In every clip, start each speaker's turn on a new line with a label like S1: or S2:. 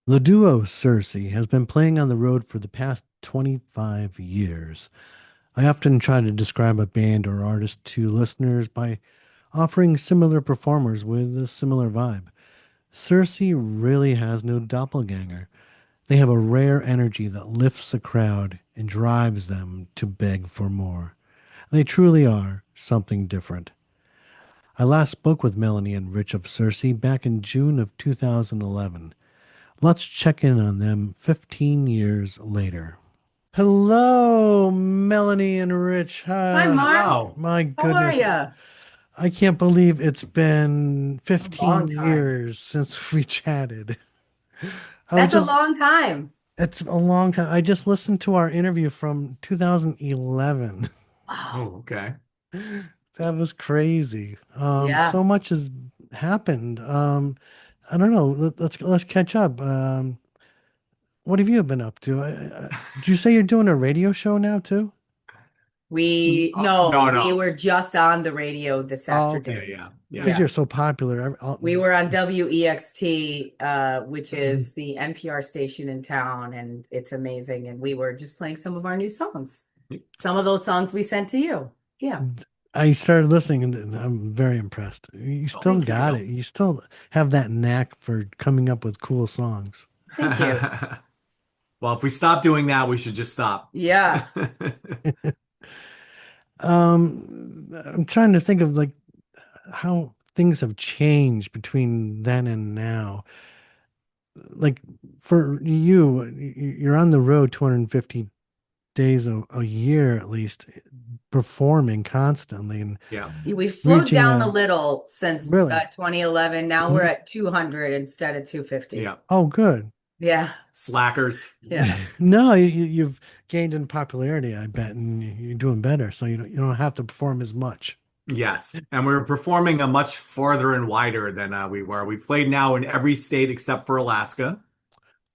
S1: The duo Sirsy has been playing on the road for the past 25 years. I often try to describe a band or artist to listeners by offering similar performers with a similar vibe. Sirsy really has no doppelganger. They have a rare energy that lifts a crowd and drives them to beg for more. They truly are something different. I last spoke with Melanie and Rich of Sirsy back in June of 2011. Let's check in on them 15 years later. Hello, Melanie and Rich.
S2: Hi, Mark.
S3: Hello.
S1: My
S2: How are
S1: goodness.
S2: you?
S1: I can't believe it's been
S2: A
S1: 15
S2: long time.
S1: years since we chatted. I was
S2: That's a
S1: just,
S2: long time.
S1: it's a long time. I just listened to our interview from 2011.
S2: Wow.
S3: Oh, okay.
S1: That was crazy.
S2: Yeah.
S1: So much has happened. I don't know. Let's catch up. What have you been up to? Did you say you're doing a radio show now too?
S3: No,
S2: We
S3: no.
S2: were just on the radio this
S1: Oh, okay.
S3: Yeah,
S2: afternoon.
S3: yeah, yeah.
S1: Because you're
S2: Yeah.
S1: so popular.
S2: We were on WEXT, which
S1: Mhm.
S2: is the NPR station in town, and it's amazing. And we were just playing some of our new songs. Some of those songs we sent to you. Yeah.
S1: I started listening and I'm very impressed. You
S3: Oh,
S1: still
S2: Thank
S3: thank
S2: you.
S1: got it.
S3: you.
S1: You still have that knack for coming up with cool songs.
S2: Thank you.
S3: Well, if we stop doing that, we should just stop.
S2: Yeah.
S1: I'm trying to think of like how things have changed between then and now. Like for you, you're on the road 250 days a year at least, performing constantly and
S3: Yeah.
S2: We've slowed
S1: reaching
S2: down a
S1: a
S2: little since
S1: really.
S2: 2011. Now we're
S1: Mhm.
S2: at 200 instead of 250.
S3: Yeah.
S1: Oh, good.
S2: Yeah.
S3: Slackers.
S2: Yeah.
S1: No, you've gained in popularity, I bet, and you're doing better, so you don't have to perform as much.
S3: Yes. And we're performing a much farther and wider than we were. We've played now in every state except for Alaska.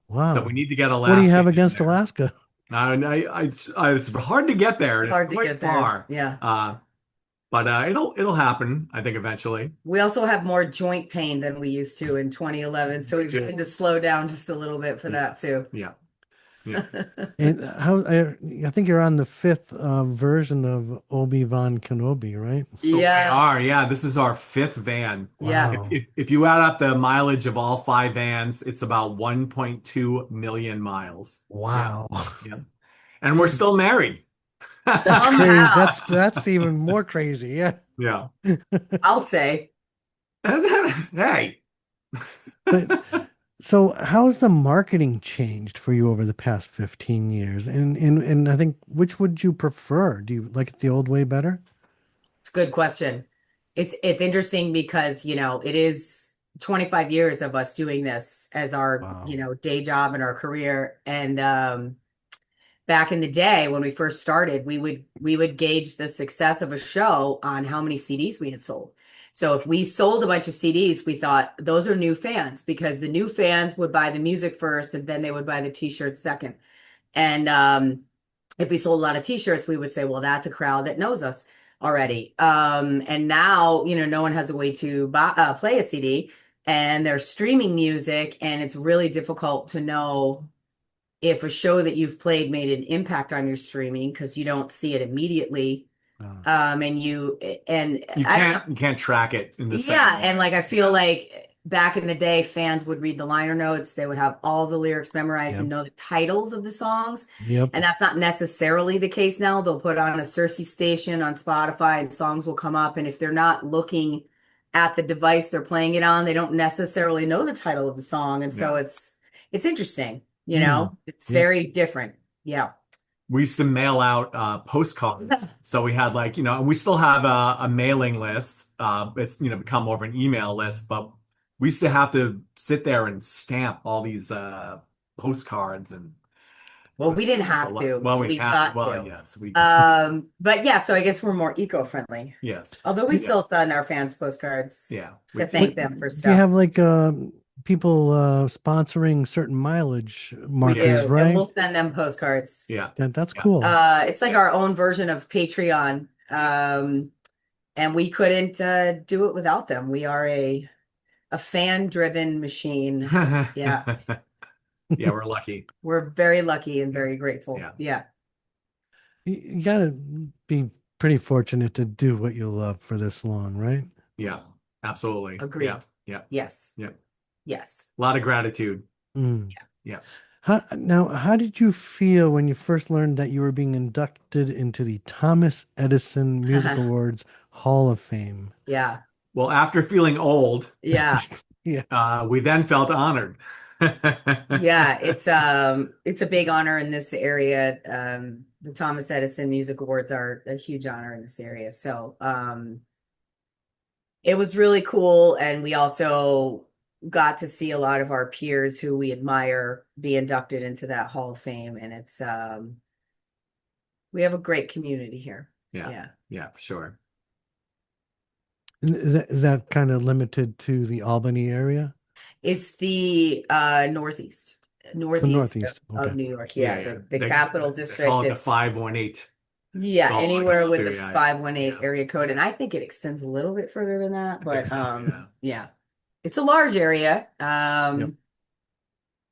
S3: So we
S1: Wow.
S3: need to get
S1: What do you
S3: Alaska
S1: have
S3: in
S1: against
S3: there.
S1: Alaska?
S3: It's hard to get there, and it's
S2: Hard to
S3: quite
S2: get there.
S3: far.
S2: Yeah.
S3: But it'll happen, I think, eventually.
S2: We also have more joint pain than we used to in 2011. So
S3: We
S2: we've
S3: do.
S2: had to slow down just a little bit for that
S3: Yes.
S2: too.
S3: Yeah. Yeah.
S1: And I think you're on the fifth version of Obi-Wan Kenobi, right?
S3: Oh, we
S2: Yeah.
S3: are. Yeah, this is our fifth van.
S2: Yeah.
S1: Wow.
S3: If you add up the mileage of all five vans, it's about 1.2 million miles. Yeah.
S1: Wow.
S3: Yeah. And we're still married.
S1: That's crazy.
S2: Somehow,
S1: That's even more crazy. Yeah.
S3: Yeah.
S2: I'll say.
S3: Hey.
S1: But so how has the marketing changed for you over the past 15 years? And I think which would you prefer? Do you like it the old way better?
S2: It's a good question. It's interesting because, it is 25 years of us doing this as our,
S1: Wow.
S2: day job and our career. And back in the day when we first started, we would gauge the success of a show on how many CDs we had sold. So if we sold a bunch of CDs, we thought those are new fans because the new fans would buy the music first and then they would buy the t-shirts second. And if we sold a lot of t-shirts, we would say, well, that's a crowd that knows us already. And now, no one has a way to play a CD and they're streaming music, and it's really difficult to know if a show that you've played made an impact on your streaming because you don't see it immediately.
S1: Uh,
S2: And
S3: You
S2: I don't know.
S3: can't track it in the same
S2: Yeah, and
S3: way.
S2: like I feel
S3: Yeah.
S2: like back in the day, fans would read the liner notes, they would have all the lyrics memorized
S1: yep.
S2: and know the titles of the songs.
S1: Yep.
S2: And that's not necessarily the case now. They'll put on a Sirsy station on Spotify and songs will come up. And if they're not looking at the device they're playing it on, they don't necessarily know the title of the song. And so
S3: Yeah.
S2: it's interesting,
S1: Mm.
S2: it's
S1: Yep.
S2: very different. Yeah.
S3: We used to mail out postcards. So we had and we still have a mailing list. It's, become more of an email list, but we used to have to sit there and stamp all these postcards, and
S2: Well, we didn't
S3: it was a
S2: have
S3: lot.
S2: to.
S3: Well, we
S2: We
S3: have,
S2: got
S3: well,
S2: to.
S3: yes, we,
S2: But yeah, so I guess we're more eco-friendly.
S3: yes,
S2: Although we
S3: yeah,
S2: still send our fans postcards
S3: yeah, we
S2: to
S3: do.
S2: thank
S1: What
S2: them for
S1: do you have
S2: stuff.
S1: like people sponsoring certain mileage
S2: We
S3: Yeah,
S1: markers,
S2: do, and
S1: right?
S2: we'll send them postcards.
S3: yeah,
S1: That's
S3: yeah.
S1: cool.
S2: It's like our own version of Patreon. And we couldn't do it without them. We are a fan-driven machine. Yeah.
S3: Yeah, we're lucky.
S2: We're very lucky and
S3: Yeah.
S2: very grateful.
S3: Yeah.
S2: Yeah,
S1: You gotta be pretty fortunate to do what you love for this long, right?
S3: Yeah. Absolutely. Yeah.
S2: agreed.
S3: Yeah.
S2: Yes,
S3: Yeah.
S2: yes.
S3: A lot of gratitude.
S1: Mm.
S3: Yeah.
S1: How did you feel when you first learned that you were being inducted into the Thomas Edison Music Awards Hall of Fame?
S2: Yeah,
S3: Well, after feeling old,
S2: yeah.
S1: Yeah.
S3: we then felt honored.
S2: Yeah, it's a big honor in this area. The Thomas Edison Music Awards are a huge honor in this area. So, it was really cool, and we also got to see a lot of our peers who we admire be inducted into that Hall of Fame, and it's we have a great community here.
S3: Yeah.
S2: Yeah.
S3: Yeah, for sure.
S1: And is that kind of limited to the Albany area?
S2: It's the northeast,
S1: The
S2: northeast
S1: Northeast.
S2: of
S1: Okay.
S2: New York.
S3: Yeah,
S2: Yeah,
S3: yeah.
S2: the capital
S3: They call
S2: district.
S3: it the
S2: It's
S3: 518.
S2: yeah,
S3: Salt Lake
S2: anywhere with the
S3: area.
S2: 518
S3: Yeah.
S2: area code, and I think it extends a little bit further than that,
S3: I think
S2: but
S3: so, yeah.
S2: yeah. It's a large area.
S1: Yep.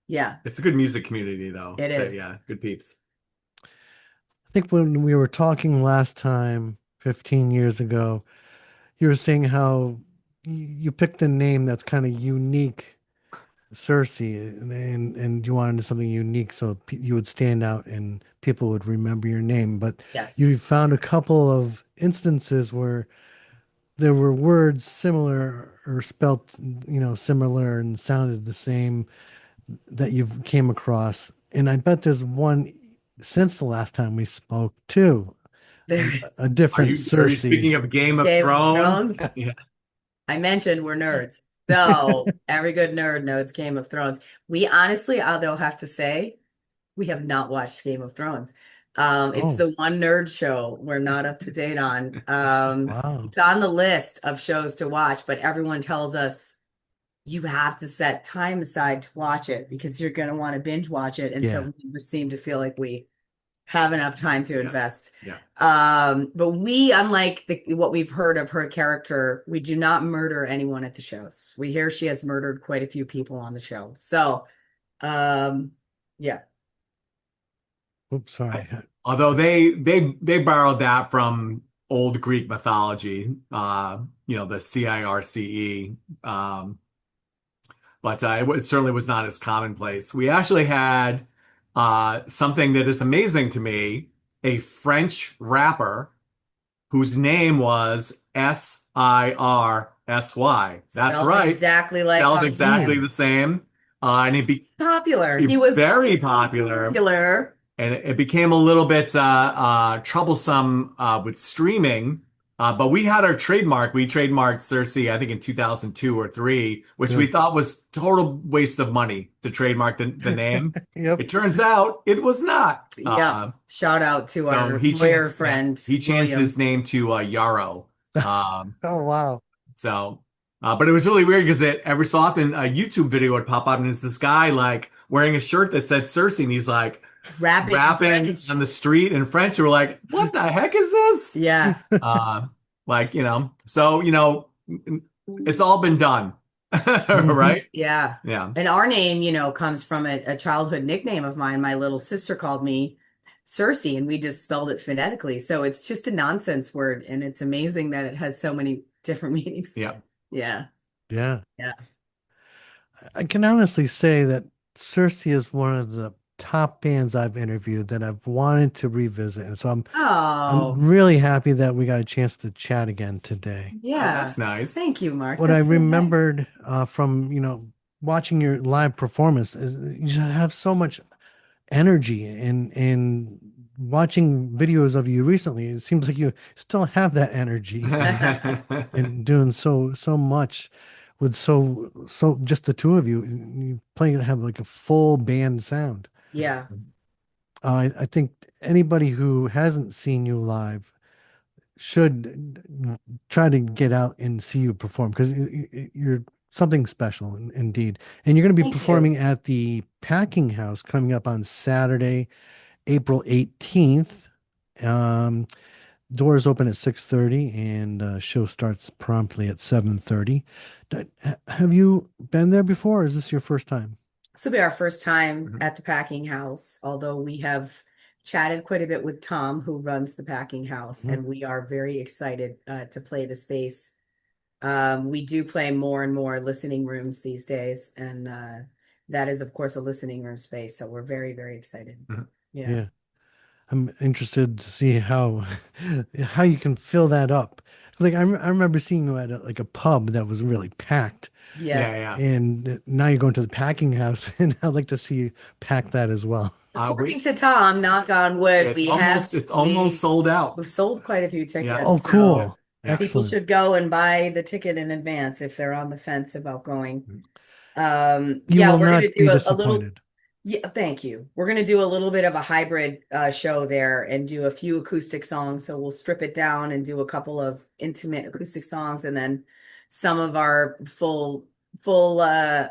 S2: Yeah,
S3: It's a good music community though.
S2: it
S3: So
S2: is.
S3: yeah, good peeps.
S1: I think when we were talking last time, 15 years ago, you were saying how you picked a name that's kind of unique, Sirsy, and you wanted something unique so you would stand out and people would remember your name. But
S2: Yes.
S1: you found a couple of instances where there were words similar or spelt, similar and sounded the same that you've came across. And I bet there's one since the last time we spoke too, a,
S2: There
S1: a
S2: is
S1: different
S3: Are you
S1: Cersei.
S3: speaking of Game of
S2: Game of
S3: Thrones?
S2: Thrones.
S3: Yeah.
S2: I mentioned we're nerds. So every good nerd knows Game of Thrones. We honestly, although have to say, we have not watched Game of Thrones. It's
S1: Oh,
S2: the one nerd show we're not up to date on.
S1: wow.
S2: It's on the list of shows to watch, but everyone tells us you have to set time aside to watch it because you're going to want to binge watch it. And so
S1: Yeah.
S2: we never seem to feel like we have enough time to
S3: Yeah.
S2: invest.
S3: Yeah.
S2: But we, unlike what we've heard of her character, we do not murder anyone at the shows. We hear she has murdered quite a few people on the show. So, yeah.
S1: Oops, sorry.
S3: Although they borrowed that from old Greek mythology, the Circe. But it certainly was not as commonplace. We actually had something that is amazing to me, a French rapper whose name was Sirsy. That's
S2: Spelled
S3: right.
S2: exactly like
S3: Spelled
S2: how
S3: exactly
S1: Hmm.
S3: the same. And it
S2: popular.
S3: became
S2: He was
S3: very popular.
S2: popular.
S3: And it became a little bit troublesome with streaming. But we had our trademark. We trademarked Cersei, I think in 2002 or three, which we
S1: Good.
S3: thought was total waste of money to trademark the name.
S1: Yep.
S3: It turns out it was not.
S2: Yeah. Shout out to
S3: So
S2: our lawyer
S3: yeah,
S2: friend,
S3: he changed
S2: William.
S3: his name to Yarrow. Um,
S1: Oh, wow.
S3: so, but it was really weird because every so often a YouTube video would pop up and it's this guy like wearing a shirt that said Cersei and he's like rapping
S2: French.
S3: on the street in French. We're like, what the heck is this?
S2: Yeah.
S3: Uh, so, it's all been done.
S1: Hmm.
S3: Right?
S2: Yeah.
S3: Yeah.
S2: And our name, comes from a childhood nickname of mine. My little sister called me Cersei, and we just spelled it phonetically. So it's just a nonsense word, and it's amazing that it has so many different meanings.
S3: Yeah.
S2: Yeah.
S1: Yeah.
S2: Yeah.
S1: I can honestly say that Cersei is one of the top bands I've interviewed that I've wanted to revisit. And so I'm
S2: Oh,
S1: really happy that we got a chance to chat again today.
S3: Oh,
S2: yeah.
S3: that's nice.
S2: Thank you, Mark.
S1: What I
S2: That's so nice.
S1: remembered from, watching your live performance is you just have so much energy and watching videos of you recently, it seems like you still have that energy and doing so much with so just the two of you. You playing to have like a full band sound.
S2: Yeah.
S1: I think anybody who hasn't seen you live should try to get out and see you perform because you're something special indeed. And you're going to be
S2: Thank you.
S1: performing at the Packing House coming up on Saturday, April 18th. Um, Doors open at 6:30 and show starts promptly at 7:30. Have you been there before or is this your first time?
S2: This will be our first time
S3: Mhm.
S2: at the packing house, although we have chatted quite a bit with Tom, who runs the packing house,
S1: Mhm.
S2: and we are very excited to play the space. We do play more and more listening rooms these days, and that is, of course, a listening room space. So we're very, very excited.
S3: Mhm.
S2: Yeah.
S1: Yeah. I'm interested to see how how you can fill that up. Like I remember seeing you at like a pub that was really packed,
S2: Yeah.
S3: Yeah, yeah.
S1: and now you're going to the packing house, and I'd like to see you pack that as well.
S2: According
S3: We
S2: to Tom, knock on wood,
S3: it's almost sold out.
S2: we've sold quite a few
S3: Yeah.
S2: tickets.
S1: Oh,
S2: So
S3: Yeah.
S1: cool.
S3: Yeah.
S2: people
S1: Excellent.
S2: should go and buy the ticket in advance if they're on the fence about going.
S1: You
S2: Yeah,
S1: will
S2: we're gonna
S1: not be
S2: do a little.
S1: disappointed.
S2: Yeah, thank you. We're gonna do a little bit of a hybrid show there and do a few acoustic songs. So we'll strip it down and do a couple of intimate acoustic songs, and then some of our full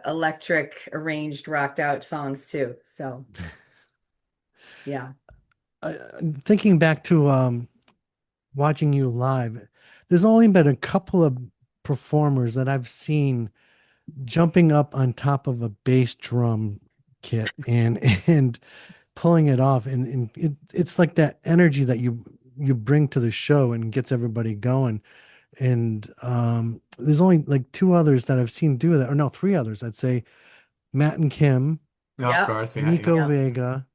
S2: electric arranged rocked out songs too. So yeah.
S1: Thinking back to watching you live, there's only been a couple of performers that I've seen jumping up on top of a bass drum kit and and pulling it off, and it's like that energy that you bring to the show and gets everybody going. And there's only like two others that I've seen do that, or no, three others. I'd say Matt and Kim,
S3: Yeah, of
S2: Yeah.
S3: course. Yeah,
S1: Nico
S2: Yeah.
S1: Vega,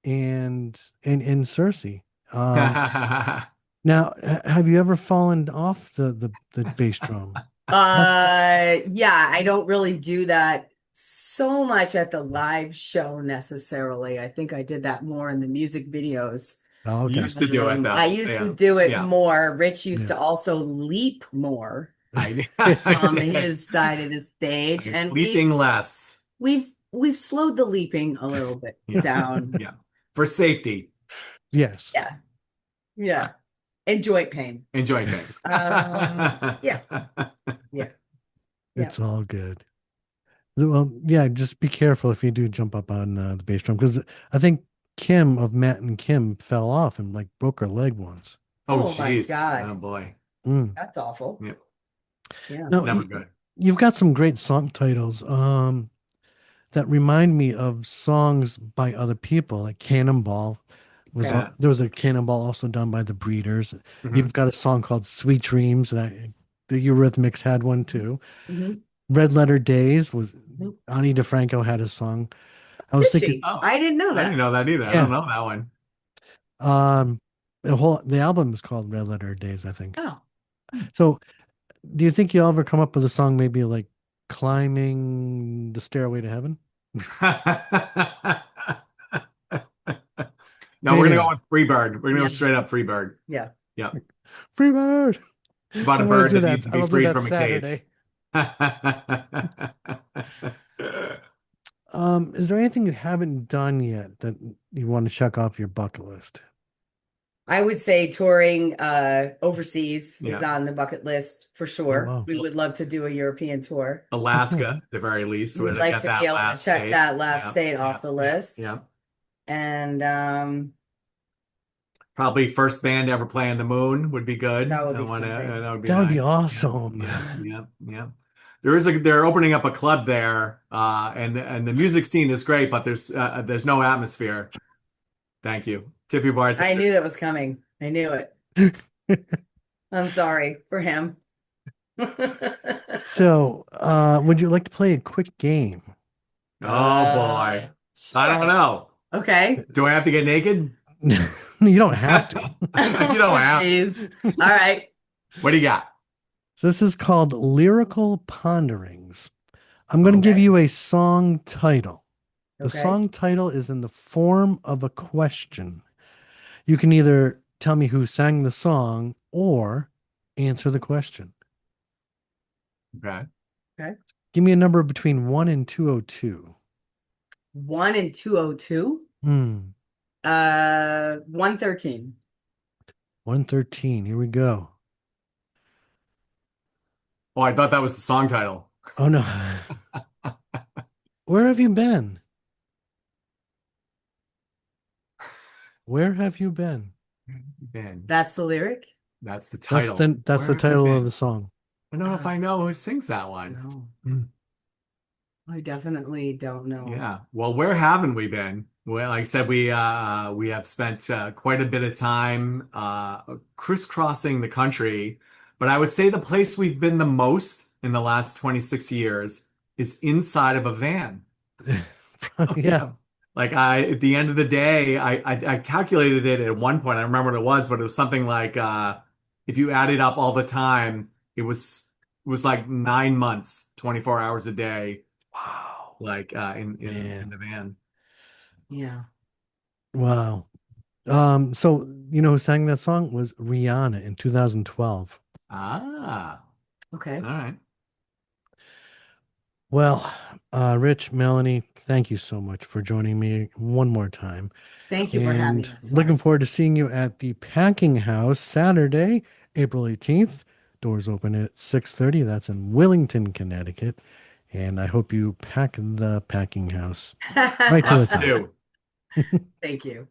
S1: and Sirsy.
S3: yeah.
S1: Now, have you ever fallen off the bass drum?
S2: Yeah, I don't really do that so much at the live show necessarily. I think I did that more in the music videos.
S1: Oh,
S3: You
S1: okay.
S3: used to do it
S2: I
S3: though.
S2: used to
S3: Yeah.
S2: do it
S3: Yeah.
S2: more. Rich used
S1: Yeah.
S2: to also leap more
S3: I
S2: on
S3: did.
S2: his side of the stage,
S3: I'm
S2: and
S3: leaping less.
S2: we've slowed the leaping a little bit
S3: Yeah.
S2: down.
S3: Yeah. For safety.
S1: Yes,
S2: Yeah, yeah. And joint pain.
S3: Enjoy pain.
S2: Yeah, yeah, yeah.
S1: it's all good. Well, yeah, just be careful if you do jump up on the bass drum, because I think Kim of Matt and Kim fell off and like broke her leg once.
S3: Oh,
S2: Oh my
S3: geez. Oh,
S2: God,
S3: boy.
S1: Mm.
S2: that's awful.
S3: Yep.
S2: Yeah.
S1: Now,
S3: Never good.
S1: you've got some great song titles that remind me of songs by other people, like Cannonball.
S2: Okay.
S3: Yeah.
S1: There was a Cannonball also done by the Breeders.
S3: Mhm.
S1: You've got a song called Sweet Dreams, and the Eurythmics had one too.
S2: Hmm.
S1: Red Letter Days was
S2: Did
S1: Ani DeFranco had a song. I was thinking,
S2: she?
S3: Oh,
S2: I didn't know
S3: I didn't
S2: that.
S3: know that either. I don't
S1: yeah,
S3: know that one.
S1: the album is called Red Letter Days, I think.
S2: Oh.
S1: So, do you think you'll ever come up with a song maybe like Climbing the Stairway to Heaven?
S3: No, we're
S1: Maybe
S3: gonna go
S1: not.
S3: with Freebird. We're gonna go
S2: Yeah.
S3: straight up Freebird.
S2: Yeah.
S3: Yeah.
S1: Freebird.
S3: It's about a
S1: I'm gonna
S3: bird
S1: do
S3: that needs
S1: that.
S3: to be
S1: I'll do
S3: freed
S1: that
S3: from a cage.
S1: Saturday. Is there anything you haven't done yet that you want to check off your bucket list?
S2: I would say touring overseas is
S3: Yeah.
S2: on the bucket list for
S1: Oh
S2: sure.
S1: wow.
S2: We would love to do a European tour.
S1: Oh, cool.
S3: Alaska, at the very least, where
S2: We'd
S3: they
S2: like
S3: got
S2: to be
S3: that
S2: able to
S3: last
S2: check
S3: state.
S2: that last
S3: Yeah,
S2: state
S3: yeah,
S2: off the
S3: yeah,
S2: list.
S3: yeah.
S2: And
S3: Probably first band to ever play on the moon would be good.
S2: that would
S3: I
S2: be
S3: want to,
S2: something.
S3: that would be
S1: That would be
S3: nice. Yeah,
S1: awesome.
S3: yeah, yeah, yeah. They're opening up a club there, and the music scene is great, but there's no atmosphere. Thank you. Tip your
S2: I knew
S3: bartenders.
S2: that was coming. I knew it. I'm sorry for him.
S1: So, would you like to play a quick game?
S3: Oh boy. I don't
S2: Sure.
S3: know.
S2: Okay.
S3: Do I have to get naked?
S1: You don't have to.
S3: You don't
S2: Oh,
S3: have.
S2: jeez. All right.
S3: What do you got?
S1: So this is called Lyrical Ponderings. I'm going to give
S2: Okay.
S1: you a song title. The
S2: Okay.
S1: song title is in the form of a question. You can either tell me who sang the song or answer the question.
S3: Okay.
S2: Okay.
S1: Give me a number between 1 and 202.
S2: 1 and 202. 113.
S1: 113. Here we go.
S3: Oh, I thought that was the song title.
S1: Oh no. Where have you been? Where have you been?
S3: Ben,
S2: That's the lyric?
S3: that's the
S1: That's
S3: title.
S1: the
S3: Where have you
S1: title of
S3: been?
S1: the song.
S3: I don't know if I know who sings that one.
S2: No.
S3: Hmm.
S2: I definitely don't know.
S3: Yeah. Well, where haven't we been? Well, like I said, we have spent quite a bit of time crisscrossing the country, but I would say the place we've been the most in the last 26 years is inside of a van.
S1: Yeah.
S3: Yeah. Like at the end of the day, I calculated it at one point. I remember what it was, but it was something like if you added up all the time, it was like 9 months, 24 hours a day,
S1: Wow.
S3: like in
S1: Man.
S3: the van.
S2: Yeah.
S1: Wow. So who sang that song was Rihanna in 2012.
S3: Ah, all
S2: Okay.
S3: right.
S1: Well, Rich, Melanie, thank you so much for joining me one more time.
S2: Thank you for
S1: And
S2: having us,
S1: looking
S2: Mark.
S1: forward to seeing you at the Packing House Saturday, April 18th. Doors open at 6:30. That's in Willington, Connecticut. And I hope you pack the Packing House right to the
S3: Us
S1: top.
S3: too.
S2: Thank you.